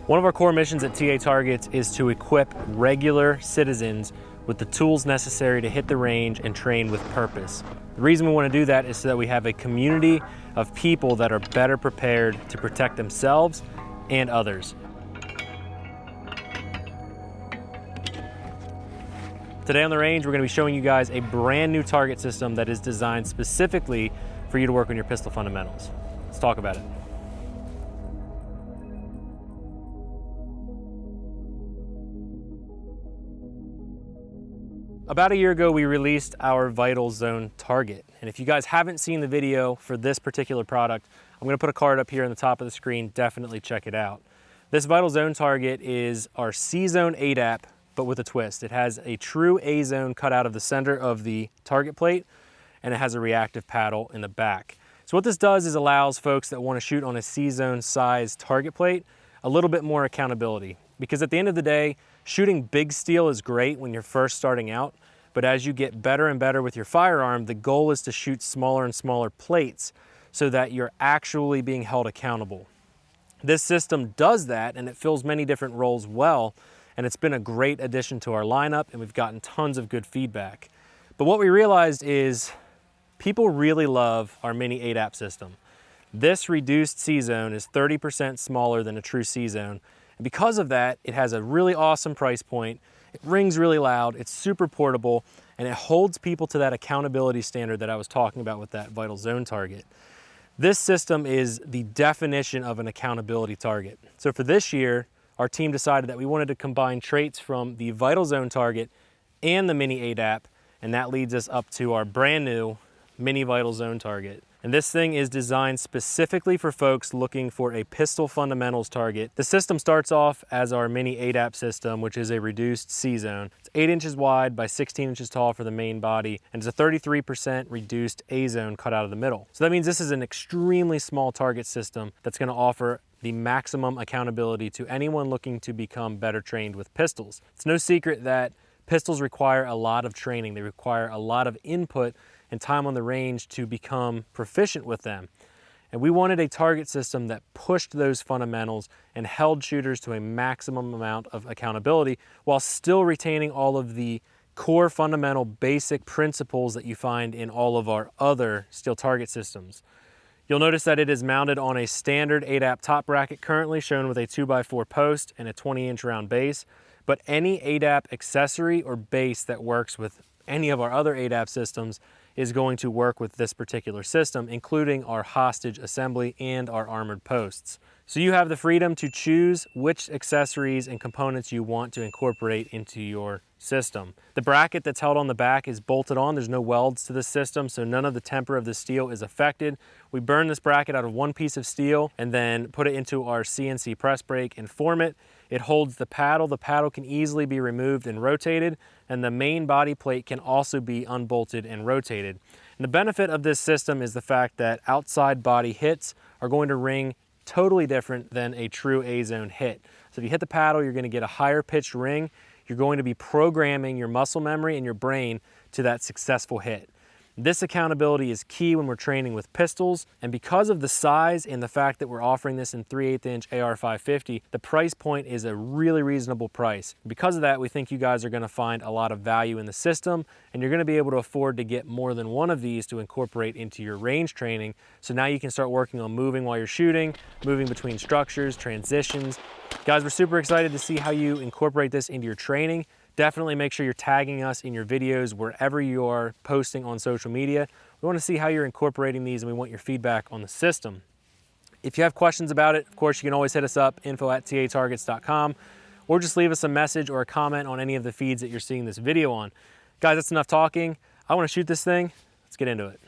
One of our core missions at TA Targets is to equip regular citizens with the tools necessary to hit the range and train with purpose. The reason we want to do that is so that we have a community of people that are better prepared to protect themselves and others. Today on the range, we're going to be showing you guys a brand new target system that is designed specifically for you to work on your pistol fundamentals. Let's talk about it. About a year ago, we released our Vital Zone target. And if you guys haven't seen the video for this particular product, I'm going to put a card up here on the top of the screen. Definitely check it out. This Vital Zone target is our C-Zone ADAP, but with a twist. It has a true A-zone cut out of the center of the target plate, and it has a reactive paddle in the back. So what this does is allows folks that want to shoot on a C-Zone size target plate a little bit more accountability. Because at the end of the day, shooting big steel is great when you're first starting out, but as you get better and better with your firearm, the goal is to shoot smaller and smaller plates so that you're actually being held accountable. This system does that, and it fills many different roles well, and it's been a great addition to our lineup, and we've gotten tons of good feedback. But what we realized is people really love our mini ADAP system. This reduced C-Zone is 30% smaller than a true C-Zone, and because of that, it has a really awesome price point. It rings really loud, it's super portable, and it holds people to that accountability standard that I was talking about with that Vital Zone target. This system is the definition of an accountability target. So for this year, our team decided that we wanted to combine traits from the Vital Zone target and the mini ADAP, and that leads us up to our brand new mini Vital Zone target. And this thing is designed specifically for folks looking for a pistol fundamentals target. The system starts off as our mini ADAP system, which is a reduced C-Zone. It's 8 inches wide by 16 inches tall for the main body, and it's a 33% reduced A-Zone cut out of the middle. So that means this is an extremely small target system that's going to offer the maximum accountability to anyone looking to become better trained with pistols. It's no secret that pistols require a lot of training. They require a lot of input and time on the range to become proficient with them. And we wanted a target system that pushed those fundamentals and held shooters to a maximum amount of accountability while still retaining all of the core fundamental basic principles that you find in all of our other steel target systems. You'll notice that it is mounted on a standard ADAP top bracket currently shown with a 2x4 post and a 20-inch round base, but any ADAP accessory or base that works with any of our other ADAP systems is going to work with this particular system, including our hostage assembly and our armored posts. So you have the freedom to choose which accessories and components you want to incorporate into your system. The bracket that's held on the back is bolted on. There's no welds to this system, so none of the temper of the steel is affected. We burn this bracket out of one piece of steel and then put it into our CNC press brake and form it. It holds the paddle. The paddle can easily be removed and rotated, and the main body plate can also be unbolted and rotated. And the benefit of this system is the fact that outside body hits are going to ring totally different than a true A-Zone hit. So if you hit the paddle, you're going to get a higher pitched ring. You're going to be programming your muscle memory and your brain to that successful hit. This accountability is key when we're training with pistols, and because of the size and the fact that we're offering this in 3/8 inch AR550, the price point is a really reasonable price. Because of that, we think you guys are going to find a lot of value in the system, and you're going to be able to afford to get more than one of these to incorporate into your range training. So now you can start working on moving while you're shooting, moving between structures, transitions. Guys, we're super excited to see how you incorporate this into your training. Definitely make sure you're tagging us in your videos wherever you are posting on social media. We want to see how you're incorporating these, and we want your feedback on the system. If you have questions about it, of course, you can always hit us up, info@tatargets.com, or just leave us a message or a comment on any of the feeds that you're seeing this video on. Guys, that's enough talking. I want to shoot this thing. Let's get into it.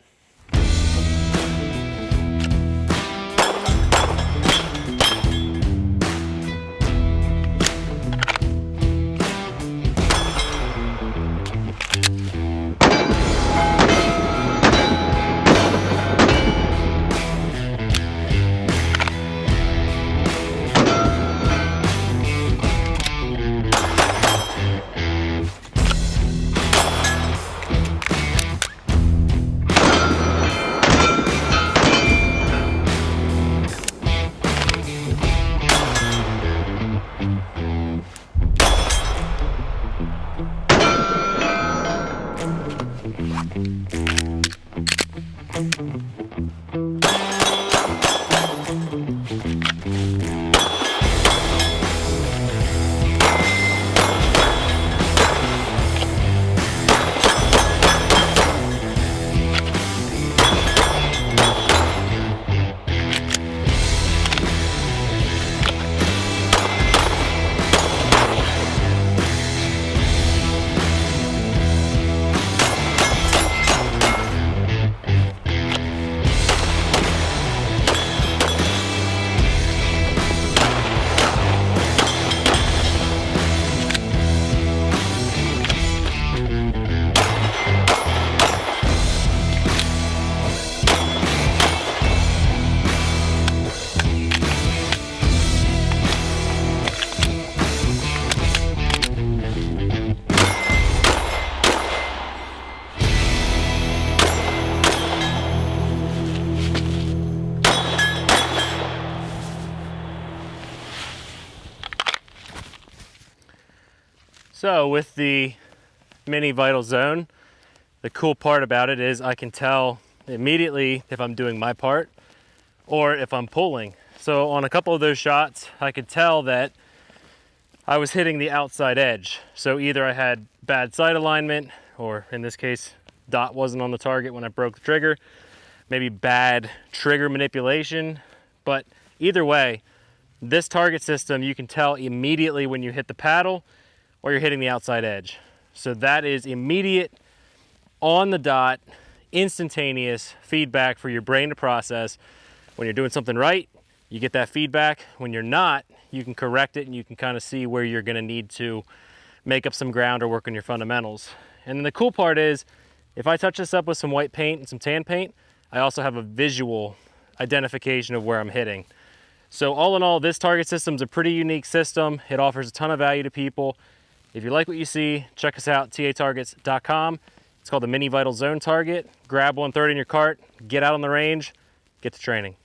So with the Mini Vital Zone, the cool part about it is I can tell immediately if I'm doing my part or if I'm pulling. So on a couple of those shots, I could tell that I was hitting the outside edge. So either I had bad sight alignment, or in this case, dot wasn't on the target when I broke the trigger, maybe bad trigger manipulation. But either way, this target system, you can tell immediately when you hit the paddle or you're hitting the outside edge. So that is immediate, on the dot, instantaneous feedback for your brain to process. When you're doing something right, you get that feedback. When you're not, you can correct it and you can kind of see where you're gonna need to make up some ground or work on your fundamentals. And then the cool part is, if I touch this up with some white paint and some tan paint, I also have a visual identification of where I'm hitting. So all in all, this target system is a pretty unique system. It offers a ton of value to people. If you like what you see, check us out, tatargets.com. It's called the Mini Vital Zone Target. Grab one, throw it in your cart, get out on the range, get to training.